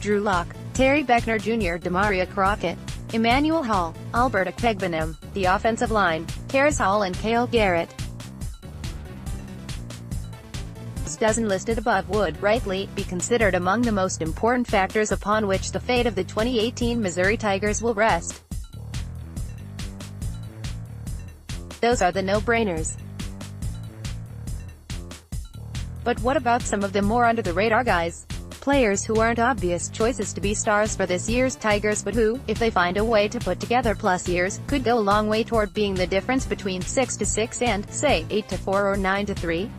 Drew Lock, Beckner Jr., Damarea Crockett, Emanuel Hall, Okwuegbunam. The offensive line, Terez Hall and Cale, Garrett. Dozen listed above would, rightly, be considered among the most important factors upon which the fate of the 2018 Missouri Tigers will rest. Those are the no-brainers. But what about some of the more under-the-radar guys? Players who aren't obvious choices to be stars for this year's Tigers, but who, if they find a way to put together plus years, could go a long way toward being the difference between 6-6 and, say, 8-4 or 9-3?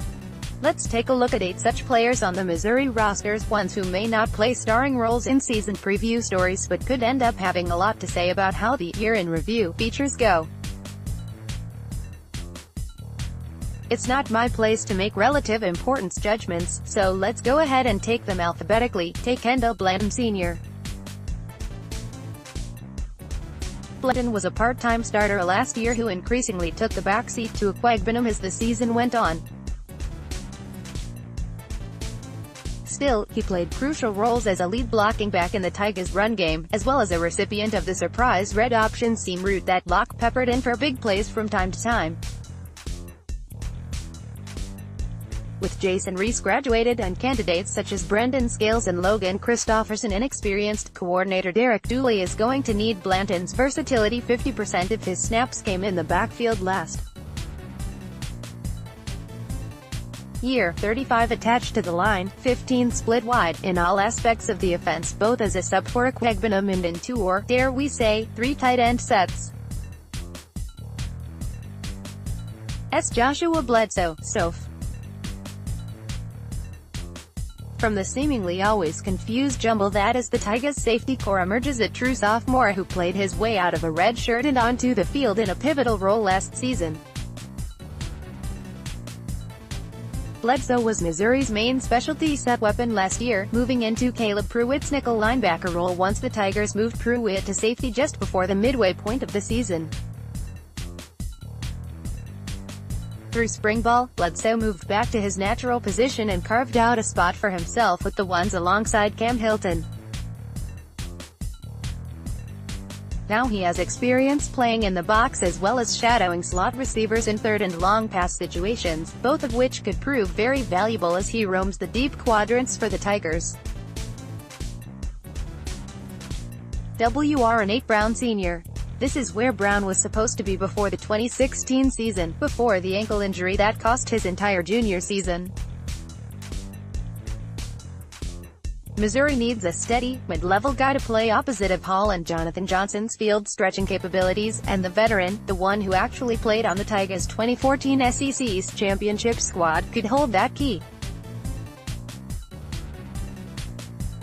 Let's take a look at 8 such players on the Missouri rosters, ones who may not play starring roles in season preview stories but could end up having a lot to say about how the year in review features go. It's not my place to make relative importance judgments, so let's go ahead and take them alphabetically. Take Okwuegbunam Sr. Okwuegbunam was a part-time starter last year who increasingly took the backseat to Okwuegbunam as the season went on. Still, he played crucial roles as a lead blocking back in the Tigers' run game, as well as a recipient of the surprise red option seam route that Lock peppered in for big plays from time to time. With Jason Reese graduated and candidates such as Brendan Scales and Logan Christopherson inexperienced, coordinator Derek Dooley is going to need Blanton's versatility. 50% of his snaps came in the backfield last year, 35 attached to the line, 15 split wide, in all aspects of the offense, both as a sub for Okwuegbunam and in 2 or, dare we say, 3 tight end sets. Joshua Bledsoe, Soph. From the seemingly always confused jumble that is the Tigers' safety core emerges a true sophomore who played his way out of a red shirt and onto the field in a pivotal role last season. Bledsoe was Missouri's main specialty set weapon last year, moving into Caleb Pruitt's nickel linebacker role once the Tigers moved Pruitt to safety just before the midway point of the season. Through spring ball, Bledsoe moved back to his natural position and carved out a spot for himself with the ones alongside Cam Hilton. Now he has experience playing in the box as well as shadowing slot receivers in third and long pass situations, both of which could prove very valuable as he roams the deep quadrants for the Tigers. Nate Brown Sr. This is where Brown was supposed to be before the 2016 season, before the ankle injury that cost his entire junior season. Missouri needs a steady, mid-level guy to play opposite of Hall and Jonathan Johnson's field-stretching capabilities, and the veteran, the one who actually played on the Tigers' 2014 SEC East Championship squad, could hold that key.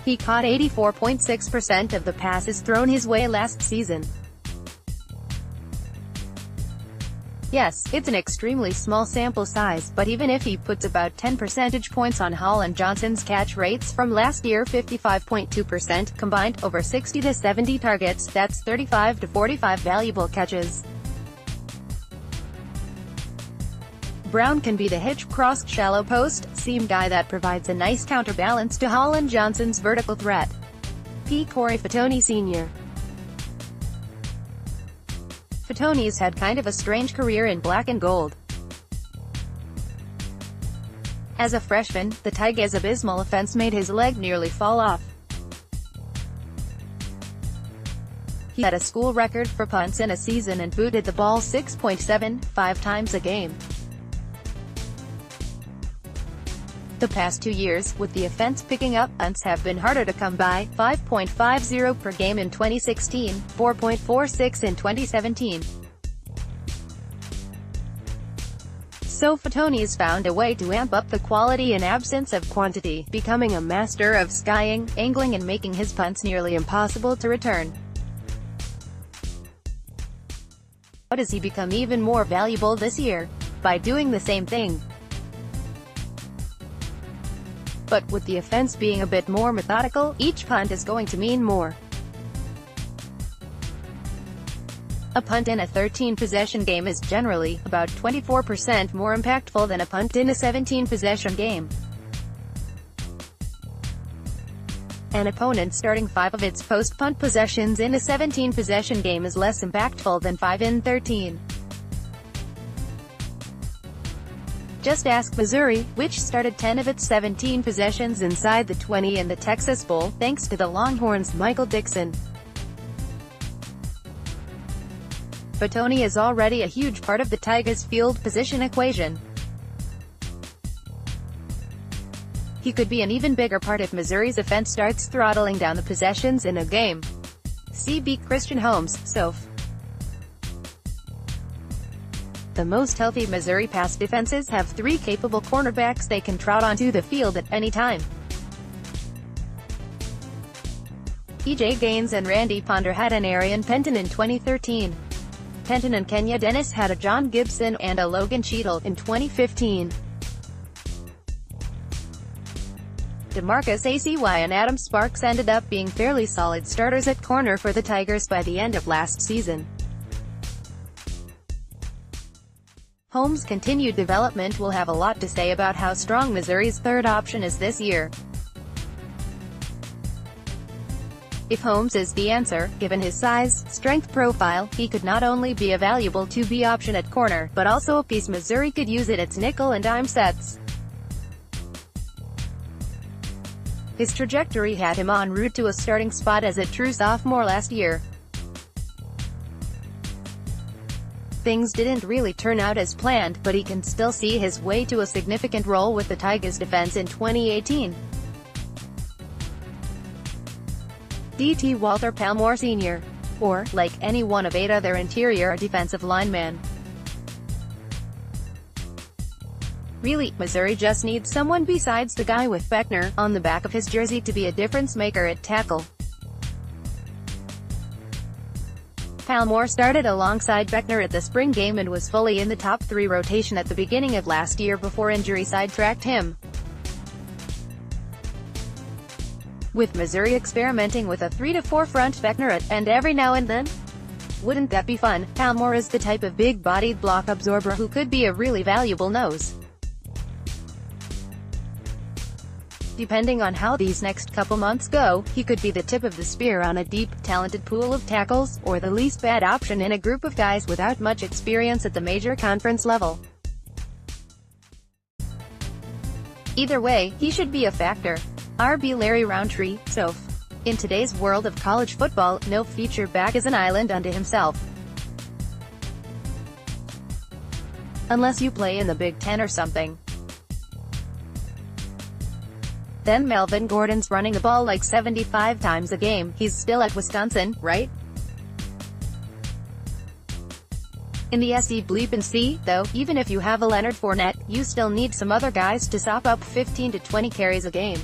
He caught 84.6% of the passes thrown his way last season. Yes, it's an extremely small sample size, but even if he puts about 10 percentage points on Hall and Johnson's catch rates from last year, 55.2% combined, over 60 to 70 targets, that's 35 to 45 valuable catches. Brown can be the hitch-cross, shallow post, seam guy that provides a nice counterbalance to Hall and Johnson's vertical threat. Corey Fatoni Sr. Fatoni's had kind of a strange career in black and gold. As a freshman, the Tigers' abysmal offense made his leg nearly fall off. He had a school record for punts in a season and booted the ball 6.75 times a game. The past 2 years, with the offense picking up, punts have been harder to come by, 5.50 per game in 2016, 4.46 in 2017. So Fatoni's found a way to amp up the quality in absence of quantity, becoming a master of skying, angling and making his punts nearly impossible to return. How does he become even more valuable this year? By doing the same thing. But with the offense being a bit more methodical, each punt is going to mean more. A punt in a 13-possession game is generally about 24% more impactful than a punt in a 17-possession game. An opponent starting 5 of its post-punt possessions in a 17-possession game is less impactful than 5 in 13. Just ask Missouri, which started 10 of its 17 possessions inside the 20 in the Texas Bowl, thanks to the Longhorns' Michael Dickson. But Tony is already a huge part of the Tigers' field position equation. He could be an even bigger part if Missouri's offense starts throttling down the possessions in a game. CB Christian Holmes, Soph. The most healthy Missouri pass defenses have 3 capable cornerbacks they can trot onto the field at any time. E.J. Gaines and Randy Ponder had an Arian Penton in 2013. Penton and Kenya Dennis had a John Gibson and a Logan Cheadle in 2015. DeMarcus Acy and Adam Sparks ended up being fairly solid starters at corner for the Tigers by the end of last season. Holmes' continued development will have a lot to say about how strong Missouri's third option is this year. If Holmes is the answer, given his size, strength profile, he could not only be a valuable 2B option at corner, but also a piece Missouri could use at its nickel and dime sets. His trajectory had him en route to a starting spot as a true sophomore last year. Things didn't really turn out as planned, but he can still see his way to a significant role with the Tigers defense in 2018. D.T. Walter Palmore Sr. Or, like any one of 8 other interior defensive linemen. Really, Missouri just needs someone besides the guy with Beckner on the back of his jersey to be a difference maker at tackle. Palmore started alongside Beckner at the spring game and was fully in the top 3 rotation at the beginning of last year before injury sidetracked him. With Missouri experimenting with a 3-4 front Beckner at end every now and then? Wouldn't that be fun? Palmore is the type of big-bodied block absorber who could be a really valuable nose. Depending on how these next couple months go, he could be the tip of the spear on a deep, talented pool of tackles, or the least bad option in a group of guys without much experience at the major conference level. Either way, he should be a factor. RB Larry Roundtree, Soph. In today's world of college football, no feature back is an island unto himself. Unless you play in the Big Ten or something. Then Melvin Gordon's running the ball like 75 times a game. He's still at Wisconsin, right? In the SEC bleep and see, though, even if you have a Leonard Fournette, you still need some other guys to sop up 15 to 20 carries a game.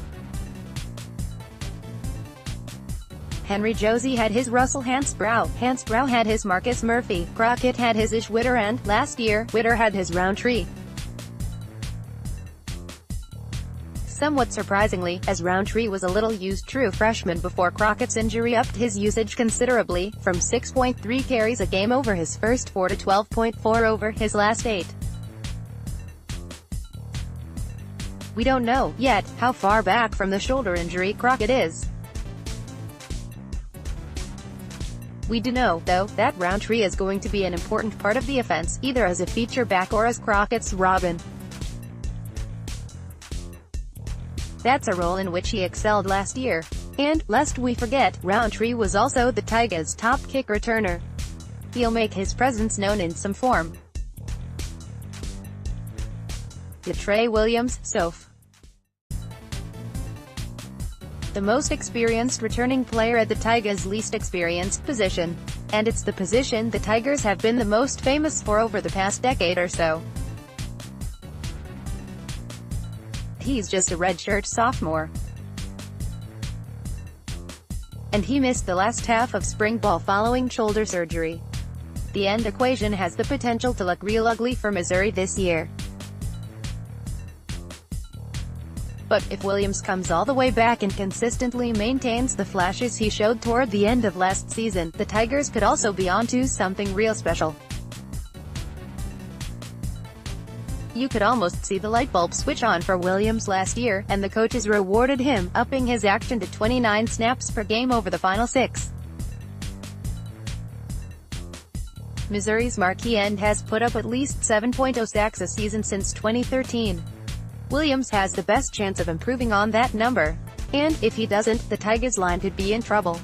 Henry Josie had his Russell Hansbrough. Hansbrough had his Marcus Murphy. Crockett had his Ish Witter, and, last year, Witter had his Roundtree. Somewhat surprisingly, as Roundtree was a little-used true freshman before Crockett's injury upped his usage considerably, from 6.3 carries a game over his first 4 to 12.4 over his last 8. We don't know, yet, how far back from the shoulder injury Crockett is. We do know, though, that Roundtree is going to be an important part of the offense, either as a feature back or as Crockett's Robin. That's a role in which he excelled last year. And, lest we forget, Roundtree was also the Tigers' top kick returner. He'll make his presence known in some form. Trey Williams, Soph. The most experienced returning player at the Tigers' least experienced position. And it's the position the Tigers have been the most famous for over the past decade or so. He's just a redshirt sophomore. And he missed the last half of spring ball following shoulder surgery. The end equation has the potential to look real ugly for Missouri this year. But if Williams comes all the way back and consistently maintains the flashes he showed toward the end of last season, the Tigers could also be onto something real special. You could almost see the light bulb switch on for Williams last year, and the coaches rewarded him, upping his action to 29 snaps per game over the final 6. Missouri's marquee end has put up at least 7.0 sacks a season since 2013. Williams has the best chance of improving on that number. And, if he doesn't, the Tigers line could be in trouble.